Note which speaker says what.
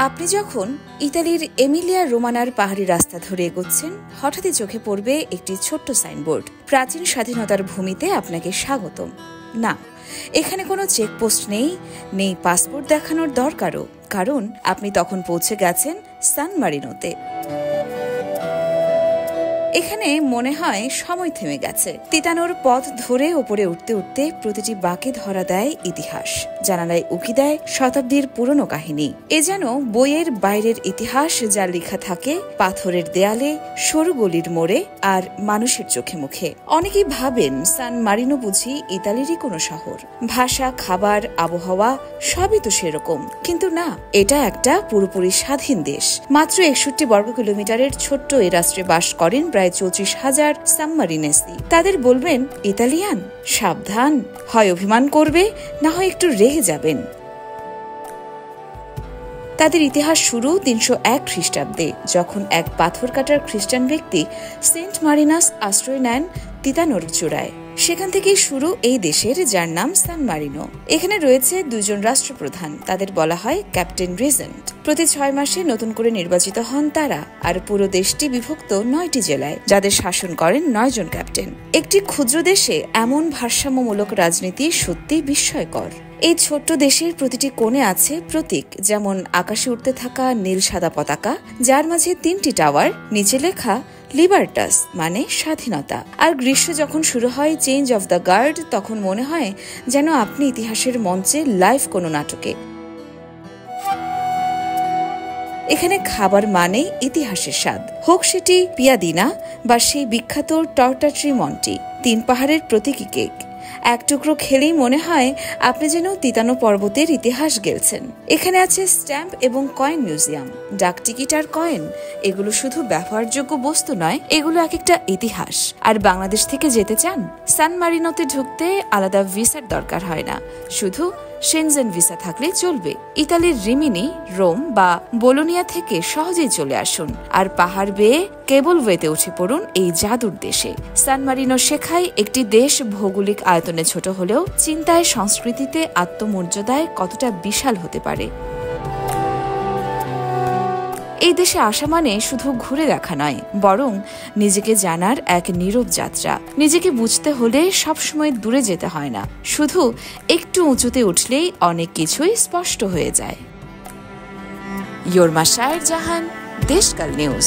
Speaker 1: আপনি যখন ইতালির এমিলিয়া রোমানার পাহাড়ি রাস্তা ধরে এগোচ্ছেন, হঠাৎই চোখে পড়বে একটি ছোট্ট সাইনবোর্ড, প্রাচীন স্বাধীনতার ভূমিতে আপনাকে স্বাগতম। না, এখানে কোনো চেকপোস্ট নেই পাসপোর্ট দেখানোর দরকারও, কারণ আপনি তখন পৌঁছে গেছেন সান মারিনোতে। এখানে মনে হয় সময় থেমে গেছে। তিতানোর পথ ধরে ওপরে উঠতে উঠতে প্রতিটি বাঁকে ধরা দেয় ইতিহাস, জানালায় উকি দেয় শতাব্দীর পুরনো কাহিনী। এ যেন বইয়ের বাইরের ইতিহাস, যা লেখা থাকে পাথরের দেয়ালে, সরু গলির মোড়ে আর মানুষের চোখে মুখে। অনেকেই ভাবেন সান মারিনো বুঝি ইতালিরই কোনো শহর, ভাষা, খাবার, আবহাওয়া সবই তো সেরকম, কিন্তু না, এটা একটা পুরোপুরি স্বাধীন দেশ। মাত্র 61 বর্গ কিলোমিটারের ছোট্ট এ রাষ্ট্রে বাস করেন প্রায় 34,000 সাবমারিনেসি। তাদের বলবেন ইতালিয়ান, সাবধান, হয় অভিমান করবে, না হয় একটু রেগে যাবেন। তাদের ইতিহাস শুরু 301 খ্রিস্টাব্দে, যখন এক পাথর কাটার খ্রিস্টান ব্যক্তি সেন্ট মারিনাস আশ্রয় নেন তিতানোর চূড়ায়। সেখান থেকেই শুরু এই দেশের, যার নাম সান মারিনো। এখানে রয়েছে 2জন রাষ্ট্রপ্রধান, তাদের বলা হয় ক্যাপ্টেন রেজেন্ট। প্রতি 6 মাসে নতুন করে নির্বাচিত হন তারা, আর পুরো দেশটি বিভক্ত 9টি জেলায়, যাদের শাসন করেন 9 জন ক্যাপ্টেন। একটি ক্ষুদ্র দেশে এমন ভারসাম্যমূলক রাজনীতি সত্যি বিস্ময়কর। এই ছোট্ট দেশের প্রতিটি কোণে আছে প্রতীক, যেমন আকাশে উঠতে থাকা নীল সাদা পতাকা, যার মাঝে 3টি টাওয়ার, নিচে লেখা লিবার্টাস মানে স্বাধীনতা। আর গ্রীষ্ম যখন শুরু হয়, চেঞ্জ অফ দ্য গার্ড, তখন মনে হয় যেন আপনি ইতিহাসের মঞ্চে লাইভ কোনো নাটকে। এখানে খাবার মানে ইতিহাসের স্বাদ, হোক সেটি পিয়াদিনা বা সেই বিখ্যাত টর্টা ট্রিমন্টি, 3 পাহাড়ের প্রতীকী কেক। এক টুকরো খেলেই মনে হয় আপনি যেন তিতানো পর্বতের ইতিহাস গেলছেন। এখানে আছে স্ট্যাম্প এবং কয়েন মিউজিয়াম, ডাক টিকিট আর কয়েন। এগুলো শুধু ব্যবহারযোগ্য বস্তু নয়, এগুলো এক একটা ইতিহাস। আর বাংলাদেশ থেকে যেতে চান, সান মারিনোতে ঢুকতে আলাদা ভিসার দরকার হয় না, শুধু শেনজেন ভিসা থাকলে চলবে। ইতালির রিমিনি, রোম বা বোলোনিয়া থেকে সহজেই চলে আসুন, আর পাহাড় বেয়ে কেবল ওয়েতে উঠে পড়ুন এই জাদুর দেশে। সান মারিনো শেখায় একটি দেশ ভৌগোলিক আয়তনে ছোট হলেও চিন্তায়, সংস্কৃতিতে, আত্মমর্যাদায় কতটা বিশাল হতে পারে। এই দেশে আসা মানে শুধু ঘুরে দেখা নয়, বরং নিজেকে জানার এক নীরব যাত্রা। নিজেকে বুঝতে হলে সবসময় দূরে যেতে হয় না, শুধু একটু উঁচুতে উঠলেই অনেক কিছুই স্পষ্ট হয়ে যায়। ইয়োরমা শায়ের জাহান, দেশকাল নিউজ।